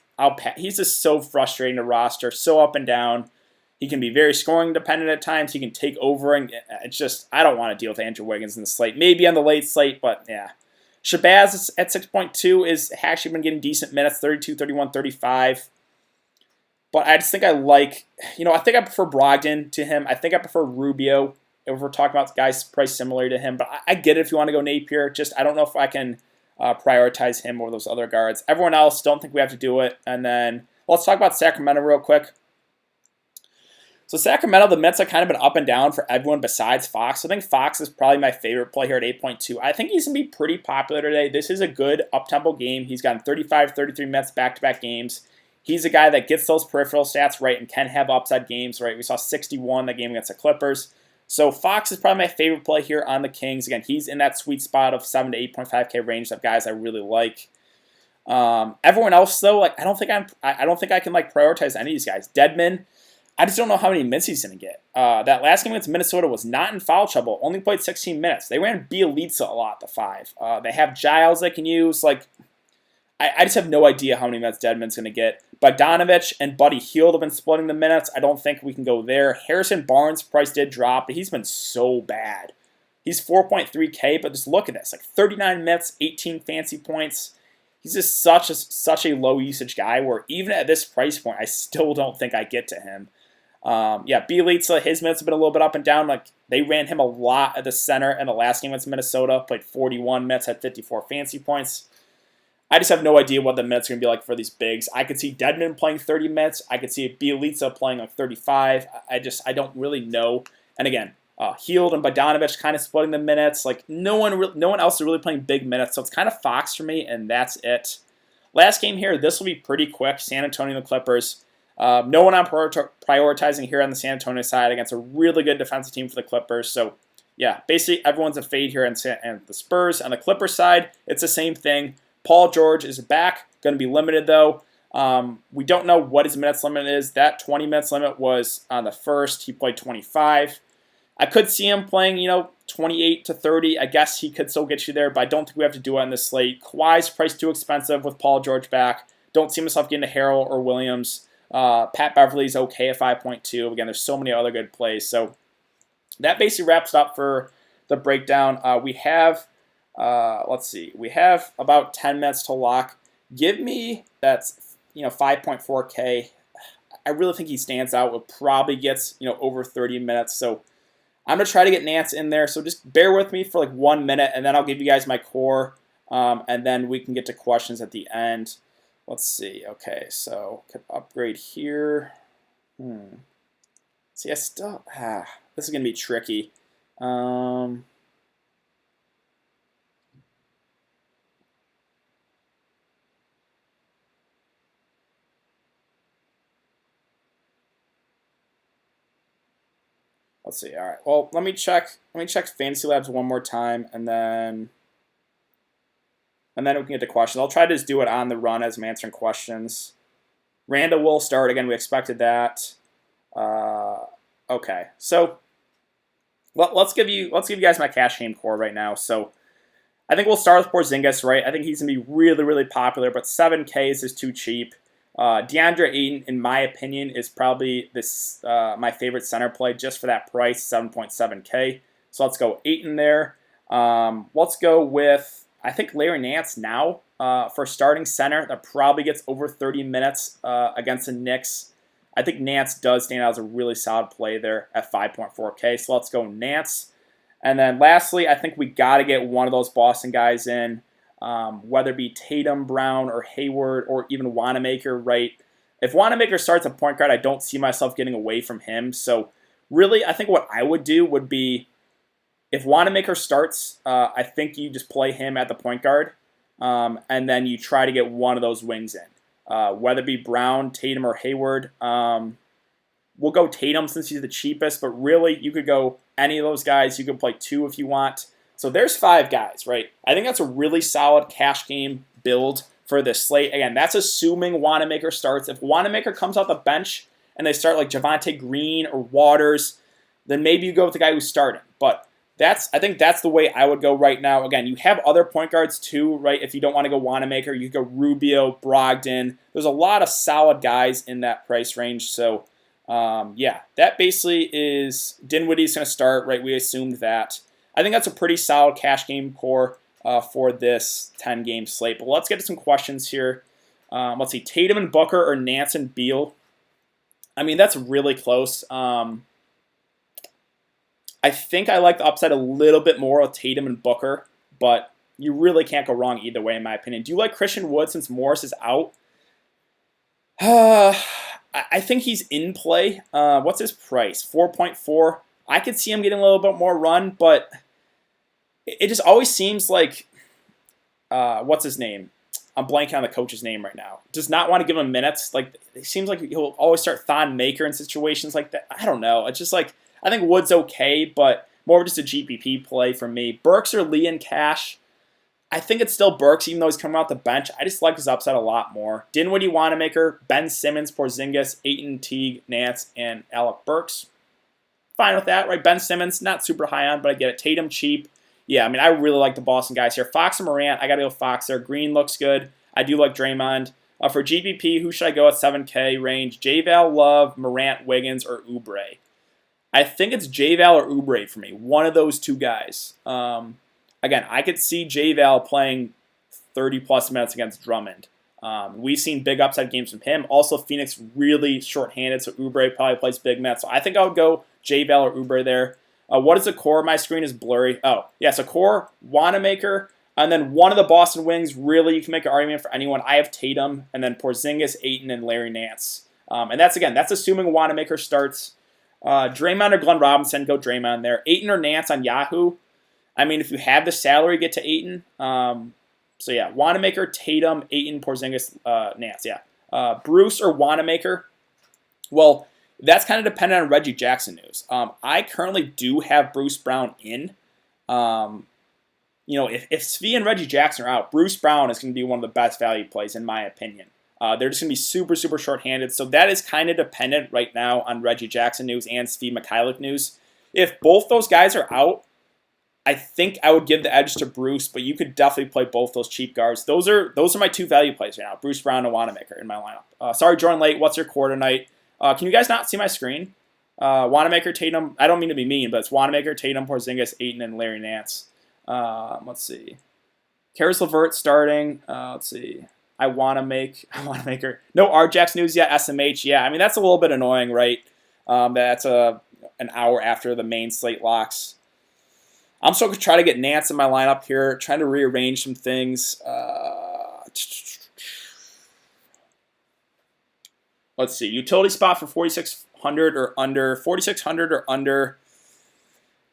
he's just so frustrating to roster, so up and down. He can be very scoring dependent at times. He can take over, and it's just, I don't want to deal with Andrew Wiggins in the slate. Maybe on the late slate, but yeah. Shabazz at 6.2 is actually been getting decent minutes, 32, 31, 35. But I just think I think I prefer Brogdon to him. I think I prefer Rubio if we're talking about guys priced similar to him. But I get it if you want to go Napier. Just I don't know if I can prioritize him over those other guards. Everyone else, don't think we have to do it. And then let's talk about Sacramento real quick. So Sacramento, the Mets have kind of been up and down for everyone besides Fox. I think Fox is probably my favorite play here at 8.2. I think he's going to be pretty popular today. This is a good up-tempo game. He's gotten 35, 33 Mets back-to-back games. He's a guy that gets those peripheral stats right and can have upside games, right? We saw 61 that game against the Clippers. So Fox is probably my favorite play here on the Kings. Again, he's in that sweet spot of 7 to 8.5K range of guys I really like. Everyone else though, like I don't think I can like prioritize any of these guys. Dedmon, I just don't know how many minutes he's going to get. That last game against Minnesota was not in foul trouble. Only played 16 minutes. They ran Bielitsa a lot, the 5. They have Giles they can use. Like, I just have no idea how many minutes Dedmon's going to get. Bogdanovich and Buddy Hield have been splitting the minutes. I don't think we can go there. Harrison Barnes' price did drop, but he's been so bad. He's 4.3K, but just look at this. Like 39 minutes, 18 fancy points. He's just such a low usage guy where even at this price point, I still don't think I get to him. Bielitsa, his minutes have been a little bit up and down. Like they ran him a lot at the center in the last game against Minnesota. Played 41 minutes, had 54 fancy points. I just have no idea what the minutes are going to be like for these bigs. I could see Dedmon playing 30 minutes. I could see Bielitsa playing like 35. I don't really know. And again, Hield and Bogdanovich kind of splitting the minutes. Like no one else is really playing big minutes. So it's kind of Fox for me, and that's it. Last game here. This will be pretty quick. San Antonio and the Clippers. No one I'm prioritizing here on the San Antonio side against a really good defensive team for the Clippers. So yeah, basically everyone's a fade here, and the Spurs on the Clippers side, it's the same thing. Paul George is back, going to be limited though. We don't know what his minutes limit is. That 20 minutes limit was on the first. He played 25. I could see him playing, 28 to 30. I guess he could still get you there, but I don't think we have to do it on this slate. Kawhi's priced too expensive with Paul George back. Don't see myself getting to Harrell or Williams. Pat Beverly's okay at 5.2. Again, there's so many other good plays. So that basically wraps it up for the breakdown. We have, let's see, we have about 10 minutes to lock. Give me that's 5.4K. I really think he stands out. It probably gets over 30 minutes. So I'm gonna try to get Nance in there. So just bear with me for like 1 minute, and then I'll give you guys my core, and then we can get to questions at the end. Let's see. Okay, so could upgrade here. See, I still this is gonna be tricky. Let's see. All right. Well, let me check Fantasy Labs one more time, and then we can get to questions. I'll try to just do it on the run as I'm answering questions. Randall will start again. We expected that. Okay. So let's give you guys my cash game core right now. So I think we'll start with Porzingis, right? I think he's gonna be really, really popular, but 7K is just too cheap. DeAndre Ayton, in my opinion, is probably my favorite center play just for that price, 7.7K. So let's go Ayton there. Let's go with, I think, Larry Nance now for starting center. That probably gets over 30 minutes against the Knicks. I think Nance does stand out as a really solid play there at 5.4K. So let's go Nance. And then lastly, I think we got to get one of those Boston guys in. Whether it be Tatum, Brown, or Hayward, or even Wanamaker, right? If Wanamaker starts at point guard, I don't see myself getting away from him. So really, I think what I would do would be, if Wanamaker starts, I think you just play him at the point guard, and then you try to get one of those wings in. Whether it be Brown, Tatum, or Hayward. We'll go Tatum since he's the cheapest, but really, you could go any of those guys. You can play 2 if you want. So there's 5 guys, right? I think that's a really solid cash game build for this slate. Again, that's assuming Wanamaker starts. If Wanamaker comes off the bench and they start like Javonte Green or Waters, then maybe you go with the guy who's starting. But I think that's the way I would go right now. Again, you have other point guards too, right? If you don't want to go Wanamaker, you could go Rubio, Brogdon. There's a lot of solid guys in that price range. So that basically is Dinwiddie's going to start, right? We assumed that. I think that's a pretty solid cash game core for this 10-game slate. But let's get to some questions here. Let's see, Tatum and Booker or Nance and Beal. I mean, that's really close. I think I like the upside a little bit more with Tatum and Booker, but you really can't go wrong either way, in my opinion. Do you like Christian Wood since Morris is out? I think he's in play. What's his price? 4.4. I could see him getting a little bit more run, but it just always seems like, what's his name? I'm blanking on the coach's name right now. Does not want to give him minutes. Like, it seems like he'll always start Thon Maker in situations like that. I don't know. It's just like, I think Wood's okay, but more of just a GPP play for me. Burks or Lee and Cash. I think it's still Burks, even though he's coming off the bench. I just like his upside a lot more. Dinwiddie, Wanamaker, Ben Simmons, Porzingis, Ayton, Teague, Nance, and Alec Burks. Fine with that, right? Ben Simmons, not super high on, but I get it. Tatum, cheap. Yeah, I mean, I really like the Boston guys here. Fox and Morant, I got to go Fox there. Green looks good. I do like Draymond. For GPP, who should I go at 7K range? J-Val, Love, Morant, Wiggins, or Oubre? I think it's J-Val or Oubre for me. One of those two guys. Again, I could see J-Val playing 30-plus minutes against Drummond. We've seen big upside games from him. Also, Phoenix really shorthanded, so Oubre probably plays big minutes. So I think I would go J-Val or Oubre there. What is the core? My screen is blurry. Oh, yeah, so core, Wanamaker, and then one of the Boston wings. Really, you can make an argument for anyone. I have Tatum, and then Porzingis, Ayton, and Larry Nance. And that's assuming Wanamaker starts. Draymond or Glenn Robinson, go Draymond there. Ayton or Nance on Yahoo. I mean, if you have the salary, get to Ayton. So yeah, Wanamaker, Tatum, Ayton, Porzingis, Nance. Yeah, Bruce or Wanamaker. Well, that's kind of dependent on Reggie Jackson news. I currently do have Bruce Brown in. If Svi and Reggie Jackson are out, Bruce Brown is going to be one of the best value plays in my opinion. They're just going to be super, super shorthanded. So that is kind of dependent right now on Reggie Jackson news and Svi Mikhailiuk news. If both those guys are out, I think I would give the edge to Bruce, but you could definitely play both those cheap guards. Those are my two value plays right now, Bruce Brown and Wanamaker in my lineup. Sorry, Jordan Late, what's your core tonight? Can you guys not see my screen? Wanamaker, Tatum, I don't mean to be mean, but it's Wanamaker, Tatum, Porzingis, Ayton, and Larry Nance. Let's see. Karis LeVert starting. Let's see. Wanamaker. No RJax news yet, SMH. Yeah, I mean, that's a little bit annoying, right? That's an hour after the main slate locks. I'm still going to try to get Nance in my lineup here, trying to rearrange some things. Let's see. Utility spot for 4,600 or under. 4,600 or under.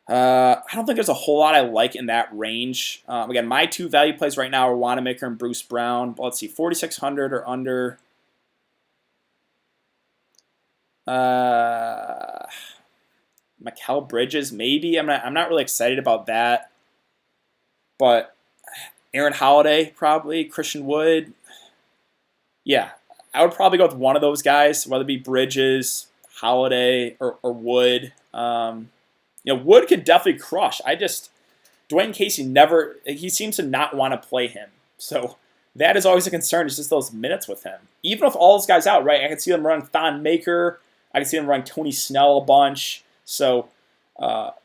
I don't think there's a whole lot I like in that range. Again, my two value plays right now are Wanamaker and Bruce Brown. But let's see. 4,600 or under. Mikal Bridges, maybe. I'm not really excited about that. But Aaron Holiday, probably. Christian Wood. Yeah, I would probably go with one of those guys, whether it be Bridges, Holiday, or Wood. Wood could definitely crush. Dwayne Casey he seems to not want to play him. So that is always a concern. It's just those minutes with him. Even with all those guys out, right? I can see them running Thon Maker. I can see them running Tony Snell a bunch. So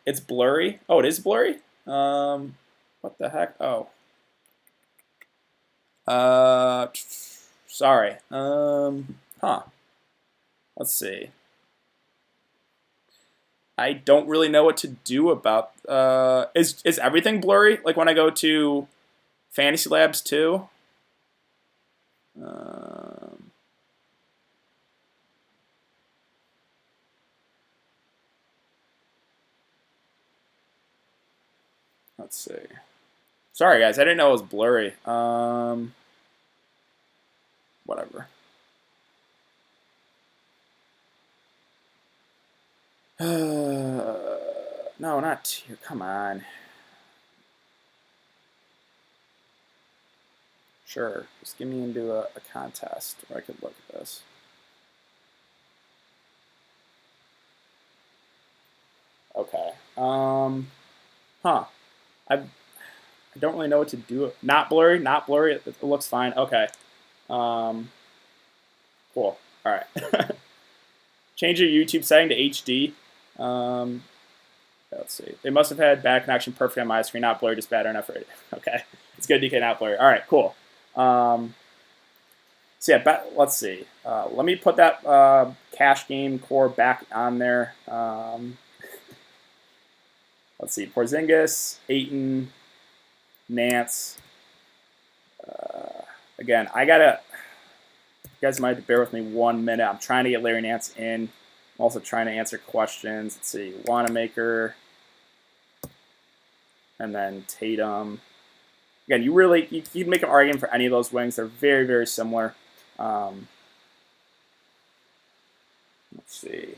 it's blurry. Oh, it is blurry? What the heck? Oh. Sorry. Let's see. I don't really know what to do about. Is everything blurry? Like when I go to Fantasy Labs too? Let's see. Sorry guys, I didn't know it was blurry. Whatever. No, not here. Come on. Sure. Just get me into a contest where I could look at this. Okay. I don't really know what to do. Not blurry. Not blurry. It looks fine. Okay. Cool. All right. Change your YouTube setting to HD. Let's see. They must have had bad connection perfect on my screen. Not blurry, just bad enough. Okay. It's good, DK, not blurry. All right, cool. So yeah, let's see. Let me put that cash game core back on there. Let's see. Porzingis, Ayton, Nance. Again, you guys might have to bear with me 1 minute. I'm trying to get Larry Nance in. I'm also trying to answer questions. Let's see. Wanamaker. And then Tatum. Again, you can make an argument for any of those wings. They're very, very similar. Let's see.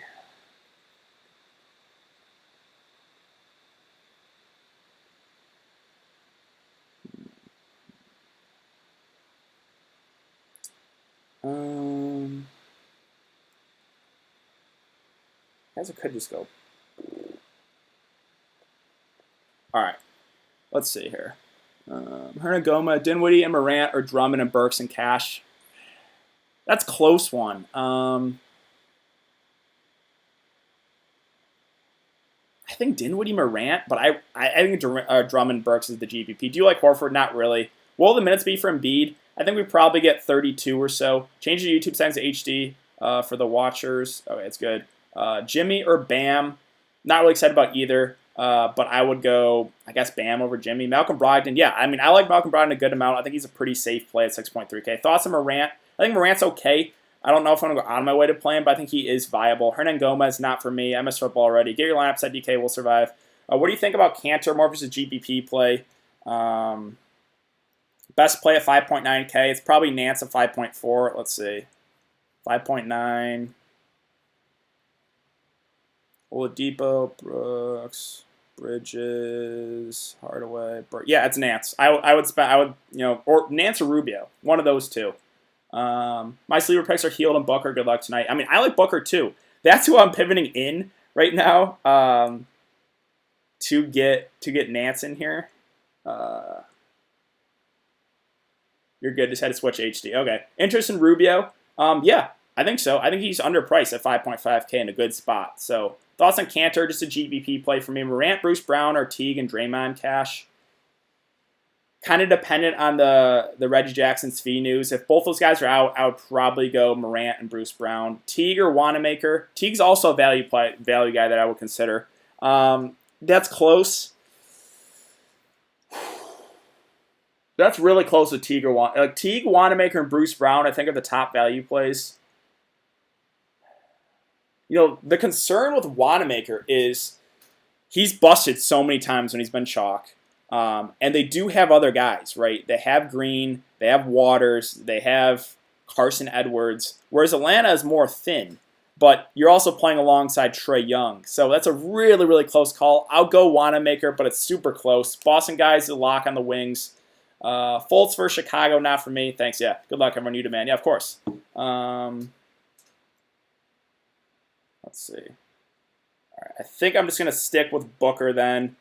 Guys, I could just go. All right. Let's see here. Hernangoma, Dinwiddie, and Morant, or Drummond and Burks and Cash. That's a close one. I think Dinwiddie, Morant, but I think Drummond, Burks is the GPP. Do you like Horford? Not really. What will the minutes be for Embiid? I think we probably get 32 or so. Change the YouTube settings to HD for the watchers. Okay, it's good. Jimmy or Bam? Not really excited about either. But I would go, I guess, Bam over Jimmy. Malcolm Brogdon, yeah. I mean, I like Malcolm Brogdon a good amount. I think he's a pretty safe play at 6.3K. Thoughts on Morant? I think Morant's okay. I don't know if I'm going to go out of my way to play him, but I think he is viable. Hernangoma is not for me. I missed football already. Get your lineups at DK. We'll survive. What do you think about Cantor? More versus GPP play. Best play at 5.9K. It's probably Nance at 5.4. Let's see. 5.9. Oladipo, Brooks, Bridges, Hardaway. Yeah, it's Nance. I would, or Nance or Rubio. One of those two. My sleeper picks are Hield and Booker. Good luck tonight. I mean, I like Booker too. That's who I'm pivoting in right now. To get Nance in here. You're good. Just had to switch HD. Okay. Interest in Rubio? Yeah, I think so. I think he's underpriced at 5.5K in a good spot. So thoughts on Cantor? Just a GPP play for me. Morant, Bruce Brown, or Teague and Draymond Cash. Kind of dependent on the Reggie Jackson's fee news. If both those guys are out, I would probably go Morant and Bruce Brown. Teague or Wanamaker. Teague's also a value guy that I would consider. That's close. That's really close to Teague or Teague, Wanamaker, and Bruce Brown, I think, are the top value plays. The concern with Wanamaker is he's busted so many times when he's been chalk. And they do have other guys, right? They have Green, they have Waters, they have Carson Edwards, whereas Atlanta is more thin. But you're also playing alongside Trae Young. So that's a really, really close call. I'll go Wanamaker, but it's super close. Boston guys, the lock on the wings. Fultz for Chicago, not for me. Thanks, yeah. Good luck, everyone. You demand. Yeah, of course. Let's see. All right, I think I'm just going to stick with Booker then.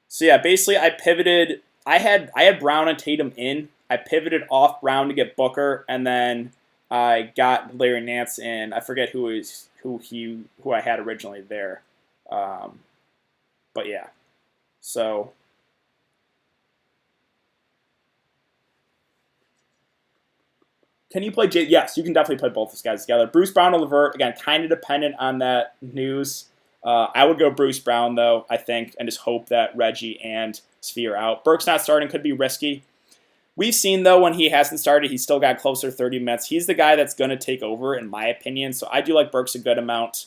So, yeah, basically I pivoted. I had Brown and Tatum in. I pivoted off Brown to get Booker, and then I got Larry Nance in. I forget who I had originally there. But, yeah. So... Can you play Yes, you can definitely play both these guys together. Bruce Brown or LeVert, again, kind of dependent on that news. I would go Bruce Brown, though, I think, and just hope that Reggie and Sphere out. Burke's not starting, could be risky. We've seen, though, when he hasn't started, he's still got closer to 30 minutes. He's the guy that's going to take over, in my opinion, so I do like Burks a good amount.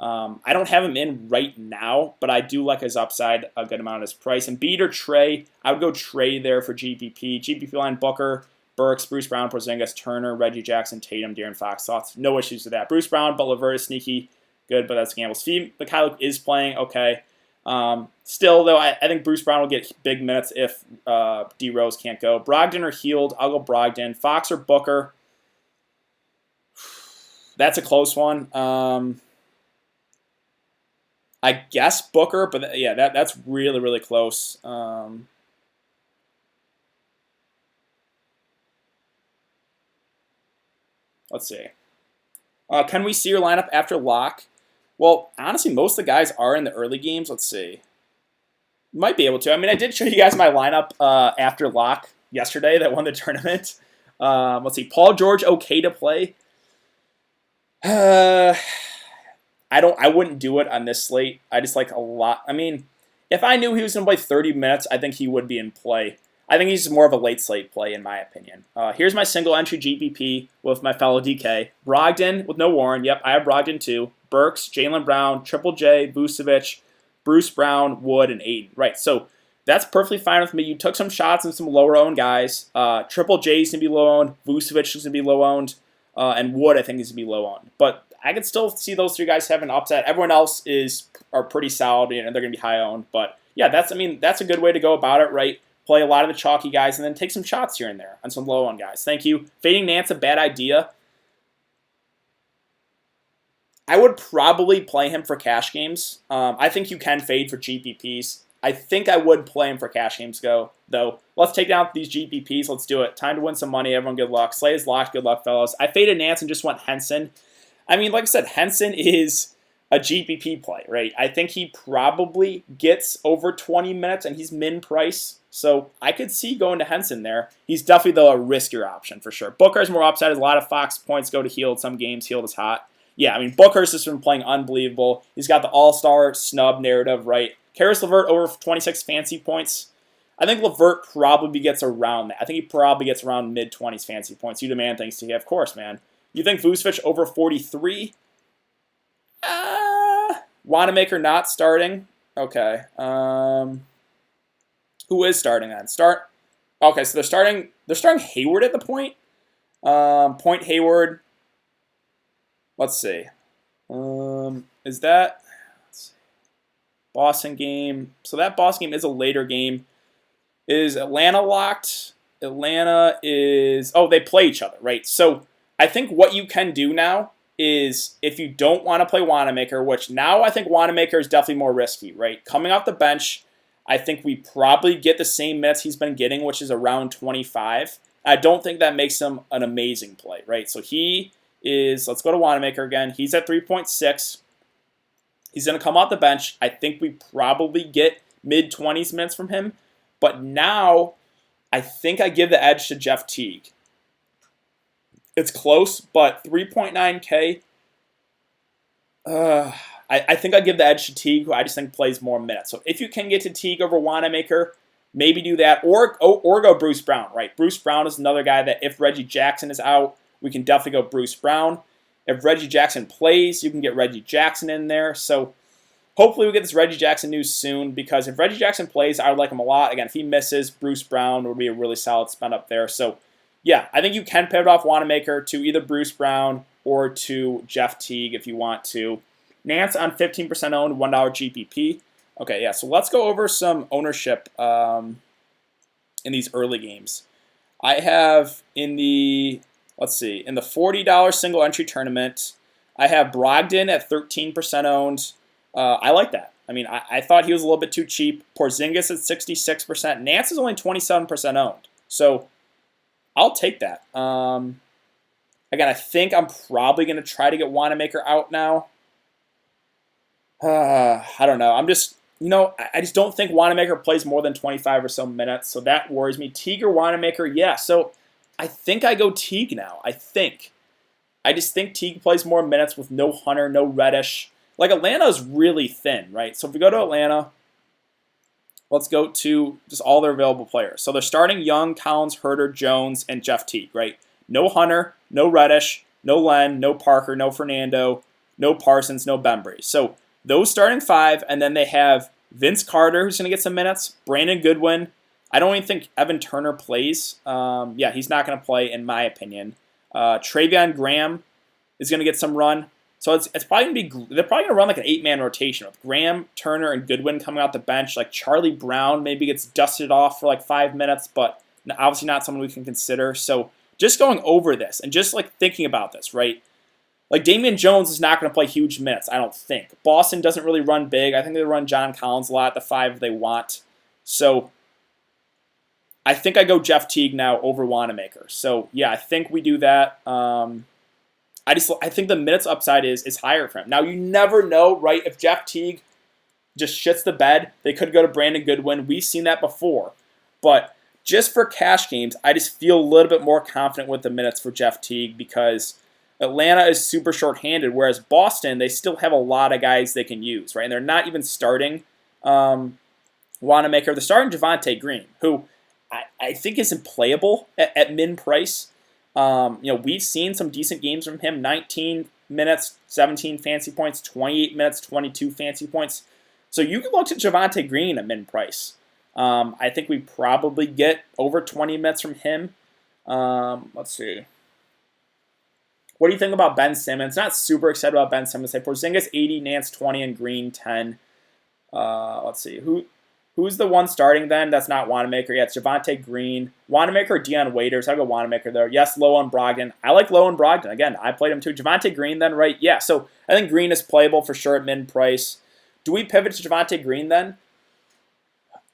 I don't have him in right now, but I do like his upside a good amount of his price. And Embiid or Trae, I would go Trae there for GPP. GPP line Booker, Burks, Bruce Brown, Porzingis, Turner, Reggie Jackson, Tatum, De'Aaron Fox. Thoughts? No issues with that. Bruce Brown, but LeVert is sneaky good, but that's a gamble. Steve Mikhailuk is playing okay. Still, though, I think Bruce Brown will get big minutes if D. Rose can't go. Brogdon or Hield? I'll go Brogdon. Fox or Booker? That's a close one. I guess Booker, but yeah, that's really, really close. Let's see. Can we see your lineup after lock? Well, honestly, most of the guys are in the early games. Let's see. Might be able to. I mean, I did show you guys my lineup after lock yesterday that won the tournament. Let's see. Paul George, okay to play. I wouldn't do it on this slate. I just like a lot. I mean, if I knew he was going to play 30 minutes, I think he would be in play. I think he's more of a late slate play, in my opinion. Here's my single entry GPP with my fellow DK. Brogdon with no Warren. Yep, I have Brogdon too. Burks, Jaylen Brown, Triple J, Vucevic, Bruce Brown, Wood, and Aiden. Right, so that's perfectly fine with me. You took some shots on some lower-owned guys. Triple J's going to be low-owned. Vucevic is going to be low-owned. And Wood, I think, is going to be low-owned. But I can still see those three guys having an upside. Everyone else are pretty solid, and they're going to be high-owned. But, yeah, that's a good way to go about it, right? Play a lot of the chalky guys and then take some shots here and there on some low-owned guys. Thank you. Fading Nance, a bad idea. I would probably play him for cash games. I think you can fade for GPPs. I think I would play him for cash games, though. Let's take down these GPPs. Let's do it. Time to win some money. Everyone, good luck. Slate is locked. Good luck, fellas. I faded Nance and just went Henson. I mean, like I said, Henson is a GPP play, right? I think he probably gets over 20 minutes, and he's min price. So I could see going to Henson there. He's definitely, though, a riskier option for sure. Booker's more upside. Has a lot of Fox points go to Hield. Some games, Hield is hot. Yeah, I mean, Booker's just been playing unbelievable. He's got the all-star snub narrative, right? Karis LeVert over 26 fancy points. I think LeVert probably gets around that. I think he probably gets around mid-20s fancy points. You demand things to you. Of course, man. You think Vucevic over 43? Wanamaker not starting. Okay. Who is starting then? Okay, so they're starting Hayward at the point. Point Hayward. Let's see. Is that Boston game? So that Boston game is a later game. Is Atlanta locked? Atlanta is... Oh, they play each other, right? So I think what you can do now is if you don't want to play Wanamaker, which now I think Wanamaker is definitely more risky, right? Coming off the bench, I think we probably get the same minutes he's been getting, which is around 25. I don't think that makes him an amazing play, right? So he is... Let's go to Wanamaker again. He's at 3.6. He's going to come off the bench. I think we probably get mid-20s minutes from him. But now, I think I give the edge to Jeff Teague. It's close, but 3.9K. I think I give the edge to Teague, who I just think plays more minutes. So if you can get to Teague over Wanamaker, maybe do that. Or go Bruce Brown, right? Bruce Brown is another guy that if Reggie Jackson is out, we can definitely go Bruce Brown. If Reggie Jackson plays, you can get Reggie Jackson in there. So hopefully we get this Reggie Jackson news soon, because if Reggie Jackson plays, I would like him a lot. Again, if he misses, Bruce Brown would be a really solid spend up there. So yeah, I think you can pivot off Wanamaker to either Bruce Brown or to Jeff Teague if you want to. Nance on 15% owned, $1 GPP. Okay, yeah, so let's go over some ownership in these early games. I have in the $40 single entry tournament, I have Brogdon at 13% owned. I like that. I mean, I thought he was a little bit too cheap. Porzingis at 66%. Nance is only 27% owned. So I'll take that. Again, I think I'm probably going to try to get Wanamaker out now. I don't know. I just don't think Wanamaker plays more than 25 or so minutes, so that worries me. Teague or Wanamaker, yeah. So I think I go Teague now. I just think Teague plays more minutes with no Hunter, no Reddish. Like, Atlanta's really thin, right? So if we go to Atlanta, let's go to just all their available players. So they're starting Young, Collins, Herter, Jones, and Jeff Teague, right? No Hunter, no Reddish, no Len, no Parker, no Fernando, no Parsons, no Bembry. So those starting five, and then they have Vince Carter, who's going to get some minutes, Brandon Goodwin. I don't even think Evan Turner plays. He's not going to play, in my opinion. Travion Graham is going to get some run. So it's probably going to be, they're probably going to run like an 8-man rotation with Graham, Turner, and Goodwin coming out the bench. Like Charlie Brown maybe gets dusted off for like 5 minutes, but obviously not someone we can consider. So just going over this and just like thinking about this, right? Like Damian Jones is not going to play huge minutes, I don't think. Boston doesn't really run big. I think they run John Collins a lot at the 5 if they want. So I think I go Jeff Teague now over Wanamaker. So yeah, I think we do that. I think the minutes upside is higher for him. Now, you never know, right? If Jeff Teague just shits the bed, they could go to Brandon Goodwin. We've seen that before. But just for cash games, I just feel a little bit more confident with the minutes for Jeff Teague because Atlanta is super short-handed, whereas Boston, they still have a lot of guys they can use, right? And they're not even starting Wanamaker. They're starting Javonte Green, who I think isn't playable at min price. We've seen some decent games from him. 19 minutes, 17 fancy points, 28 minutes, 22 fancy points. So you can look at Javonte Green at min price. I think we probably get over 20 minutes from him. Let's see. What do you think about Ben Simmons? Not super excited about Ben Simmons. Say Porzingis 80, Nance 20, and Green 10. Let's see. Who's the one starting then? That's not Wanamaker. Yeah, it's Javonte Green. Wanamaker or Deion Waiters. I'll go Wanamaker there. Yes, low on Brogdon. I like low on Brogdon. Again, I played him too. Javonte Green then, right? Yeah, so I think Green is playable for sure at mid-price. Do we pivot to Javonte Green then?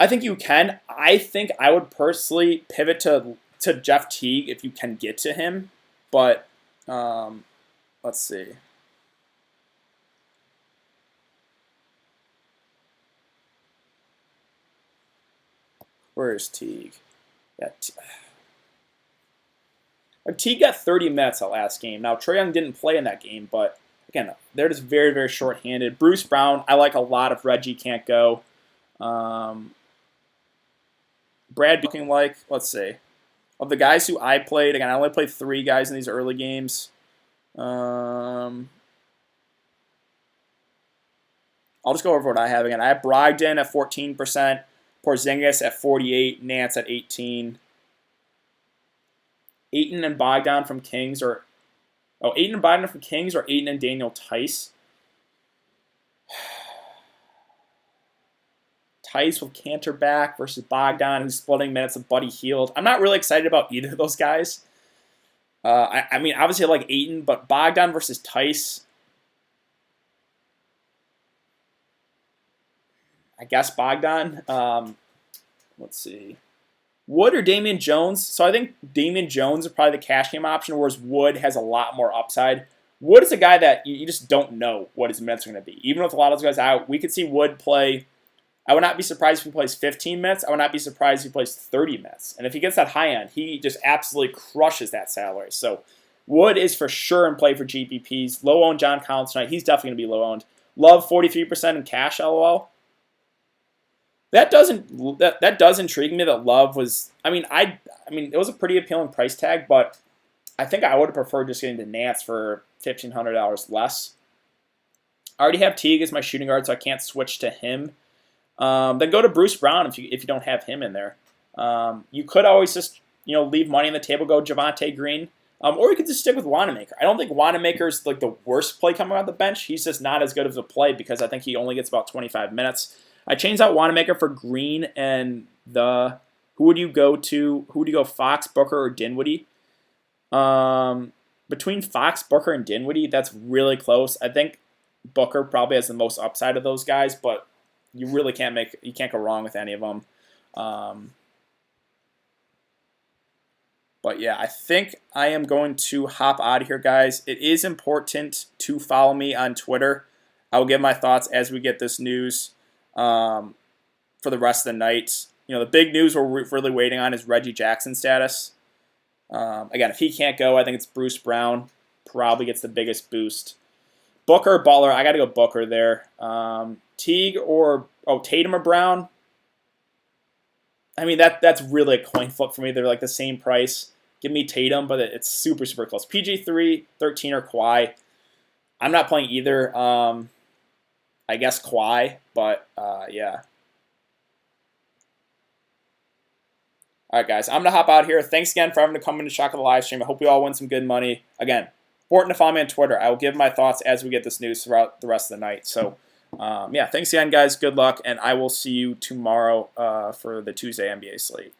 I think you can. I think I would personally pivot to Jeff Teague if you can get to him. But let's see. Where is Teague? Yeah, Teague got 30 minutes that last game. Now, Trae Young didn't play in that game, but again, they're just very, very short-handed. Bruce Brown, I like a lot if Reggie can't go. Brad looking like, let's see. Of the guys who I played, again, I only played 3 guys in these early games. I'll just go over what I have again. I have Brogdon at 14%. Porzingis at 48, Nance at 18. Ayton and Bogdan from Kings or Ayton and Bogdan from Kings or Ayton and Daniel Tice. Tice with Cantor back versus Bogdan, who's splitting minutes with Buddy Hield. I'm not really excited about either of those guys. I mean, obviously I like Ayton, but Bogdan versus Tice. I guess Bogdan. Let's see. Wood or Damian Jones? So I think Damian Jones is probably the cash game option, whereas Wood has a lot more upside. Wood is a guy that you just don't know what his minutes are going to be. Even with a lot of those guys out, we could see Wood play. I would not be surprised if he plays 15 minutes. I would not be surprised if he plays 30 minutes. And if he gets that high end, he just absolutely crushes that salary. So Wood is for sure in play for GPPs. Low owned John Collins tonight. He's definitely going to be low owned. Love 43% in cash, LOL. That does intrigue me that Love was. I mean, it was a pretty appealing price tag, but I think I would have preferred just getting the Nance for $1,500 less. I already have Teague as my shooting guard, so I can't switch to him. Then go to Bruce Brown if you don't have him in there. You could always just leave money on the table, go Javonte Green, or you could just stick with Wanamaker. I don't think Wanamaker is like the worst play coming off the bench. He's just not as good of a play because I think he only gets about 25 minutes. I changed out Wanamaker for Green and who would you go to? Who would you go, Fox, Booker, or Dinwiddie? Between Fox, Booker, and Dinwiddie, that's really close. I think Booker probably has the most upside of those guys, but you really can't go wrong with any of them. But yeah, I think I am going to hop out of here, guys. It is important to follow me on Twitter. I will give my thoughts as we get this news for the rest of the night. The big news we're really waiting on is Reggie Jackson's status. Again, if he can't go, I think it's Bruce Brown. Probably gets the biggest boost. Booker, Butler, I got to go Booker there. Teague or Tatum or Brown. I mean, that's really a coin flip for me. They're like the same price. Give me Tatum, but it's super, super close. PG3, 13, or Kawhi. I'm not playing either. I guess Kawhi, but yeah. All right, guys, I'm going to hop out here. Thanks again for having to come in to check out the live stream. I hope you all win some good money. Again, important to follow me on Twitter. I will give my thoughts as we get this news throughout the rest of the night. So, yeah, thanks again, guys. Good luck, and I will see you tomorrow for the Tuesday NBA slate.